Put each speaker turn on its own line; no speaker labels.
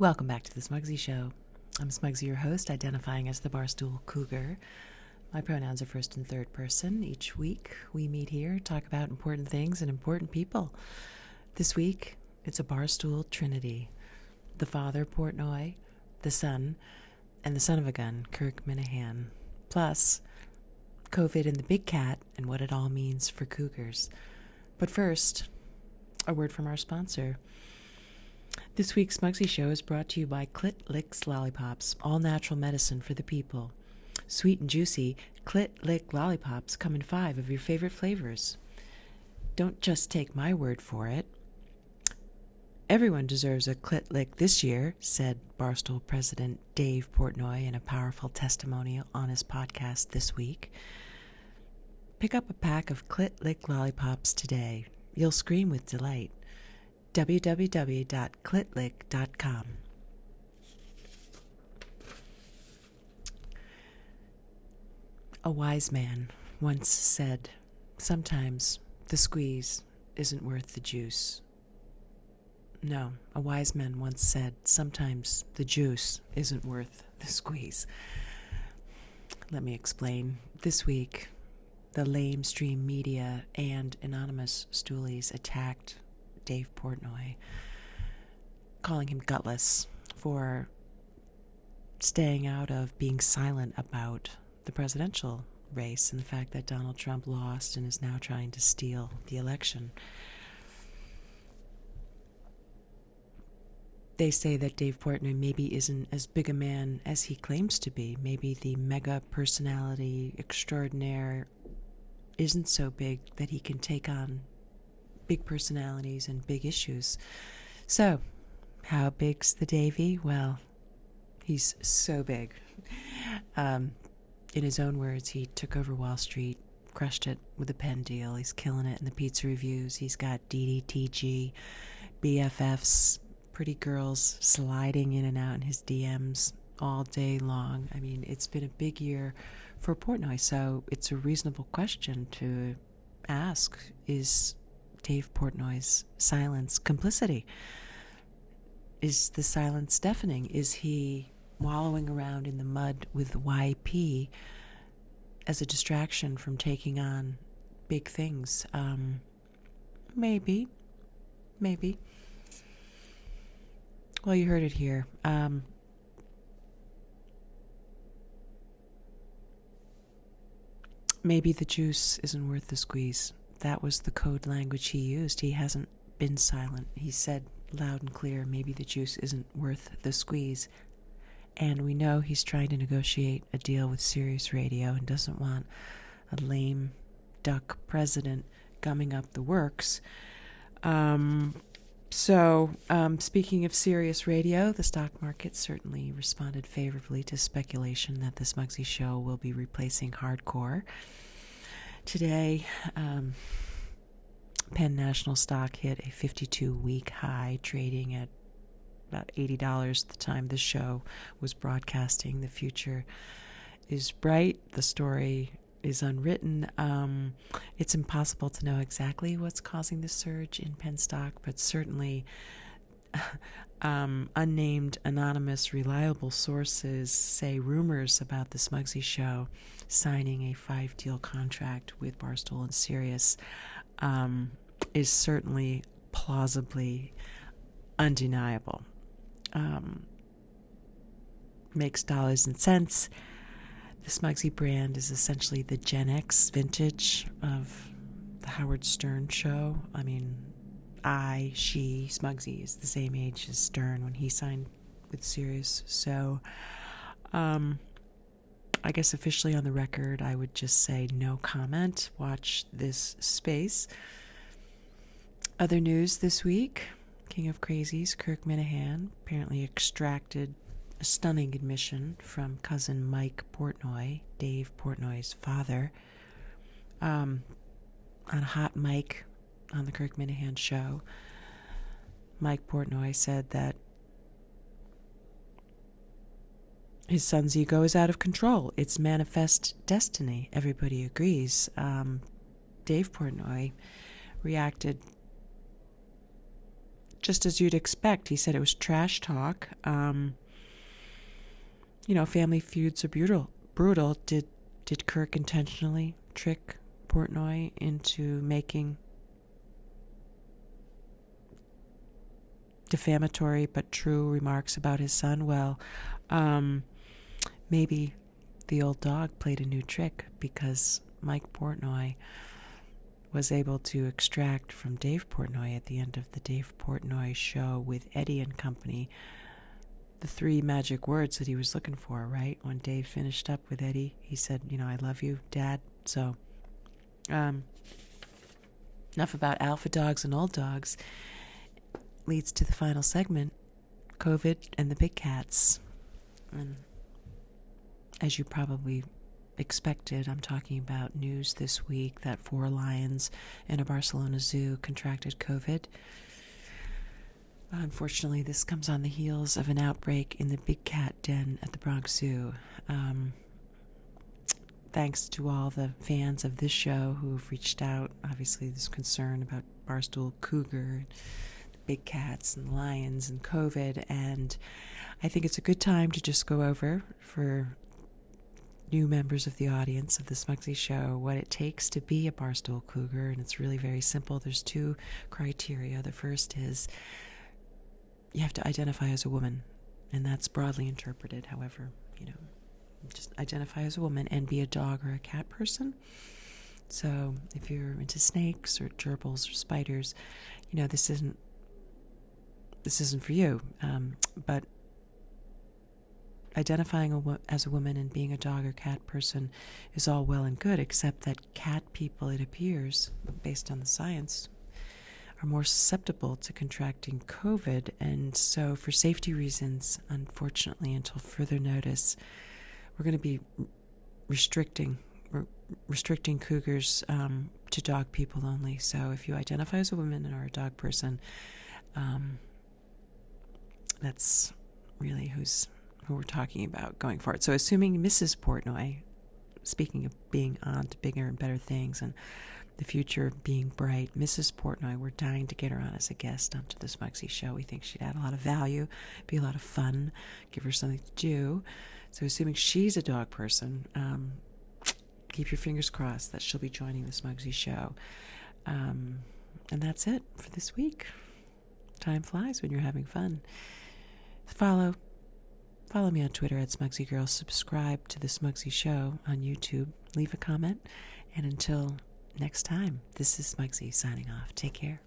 Welcome back to the Smugsy Show. I'm Smugsy, your host, identifying as the Barstool Cougar. My pronouns are first and third person. Each week, we meet here, talk about important things and important people. This week, it's a Barstool Trinity. The father, Portnoy, the son, and the son of a gun, Kirk Minihane. Plus, COVID and the big cat and what it all means for Cougars. But first, a word from our sponsor. This week's Smugsy Show is brought to you by Clit Licks Lollipops, all natural medicine for the people. Sweet and juicy, Clit Lick Lollipops come in 5 of your favorite flavors. Don't just take my word for it. Everyone deserves a Clit Lick this year, said Barstool President Dave Portnoy in a powerful testimonial on his podcast this week. Pick up a pack of Clit Lick Lollipops today. You'll scream with delight. www.clitlick.com. A wise man once said, sometimes the squeeze isn't worth the juice. No, a wise man once said, sometimes the juice isn't worth the squeeze. Let me explain. This week, the lamestream media and anonymous stoolies attacked Dave Portnoy, calling him gutless for staying out of being silent about the presidential race and the fact that Donald Trump lost and is now trying to steal the election. They say that Dave Portnoy maybe isn't as big a man as he claims to be. Maybe the mega personality extraordinaire isn't so big that he can take on big personalities and big issues. So, how big's the Davy? Well, he's so big. In his own words, he took over Wall Street, crushed it with a pen deal. He's killing it in the pizza reviews. He's got DDTG, BFFs, pretty girls sliding in and out in his DMs all day long. I mean, it's been a big year for Portnoy, so it's a reasonable question to ask, is Dave Portnoy's silence complicity? Is the silence deafening? Is he wallowing around in the mud with YP as a distraction from taking on big things? Maybe. Well, you heard it here. Maybe the juice isn't worth the squeeze. That was the code language he used. He hasn't been silent. He said loud and clear, maybe the juice isn't worth the squeeze. And we know he's trying to negotiate a deal with Sirius Radio and doesn't want a lame duck president gumming up the works. Speaking of Sirius Radio, the stock market certainly responded favorably to speculation that the Smugsy Show will be replacing hardcore. Today, Penn National stock hit a 52-week high, trading at about $80 at the time the show was broadcasting. The future is bright. The story is unwritten. It's impossible to know exactly what's causing the surge in Penn stock, but certainly unnamed, anonymous, reliable sources say rumors about the Smugsy Show signing a 5-deal contract with Barstool and Sirius is certainly plausibly undeniable. Makes dollars and cents. The Smugsy brand is essentially the Gen X vintage of the Howard Stern show. I mean, Smugsy is the same age as Stern when he signed with Sirius. So, I guess officially on the record, I would just say no comment. Watch this space. Other news this week, King of Crazies, Kirk Minihane, apparently extracted a stunning admission from cousin Mike Portnoy, Dave Portnoy's father, on a hot mic on the Kirk Minihane show. Mike Portnoy said that his son's ego is out of control. It's manifest destiny. Everybody agrees. Dave Portnoy reacted just as you'd expect. He said it was trash talk. Family feuds are brutal. Did Kirk intentionally trick Portnoy into making defamatory but true remarks about his son? Well, maybe the old dog played a new trick, because Mike Portnoy was able to extract from Dave Portnoy at the end of the Dave Portnoy show with Eddie and company the 3 magic words that he was looking for, right? When Dave finished up with Eddie, he said, I love you, Dad. So, enough about alpha dogs and old dogs. Leads to the final segment, COVID and the big cats. And as you probably expected, I'm talking about news this week that 4 lions in a Barcelona zoo contracted COVID. Unfortunately, this comes on the heels of an outbreak in the big cat den at the Bronx Zoo. Thanks to all the fans of this show who have reached out. Obviously, there's concern about Barstool Cougar, the big cats and lions and COVID, and I think it's a good time to just go over, for new members of the audience of the Smugsy Show, what it takes to be a Barstool Cougar. And it's really very simple. There's 2 criteria. The first is you have to identify as a woman, and that's broadly interpreted. However, just identify as a woman and be a dog or a cat person. So if you're into snakes or gerbils or spiders, this isn't for you. But identifying as a woman and being a dog or cat person is all well and good, except that cat people, it appears, based on the science, are more susceptible to contracting COVID. And so for safety reasons, unfortunately, until further notice, we're going to be restricting cougars to dog people only. So if you identify as a woman and are a dog person, that's really who we're talking about going forward. So assuming Mrs. Portnoy, speaking of being on to bigger and better things and the future being bright, Mrs. Portnoy, we're dying to get her on as a guest onto the Smugsy Show. We think she'd add a lot of value, be a lot of fun, give her something to do. So assuming she's a dog person, keep your fingers crossed that she'll be joining the Smugsy Show. And that's it for this week. Time flies when you're having fun. Follow me on Twitter at SmugsyGirl. Subscribe to the Smugsy Show on YouTube. Leave a comment. And until next time, this is Smugsy signing off. Take care.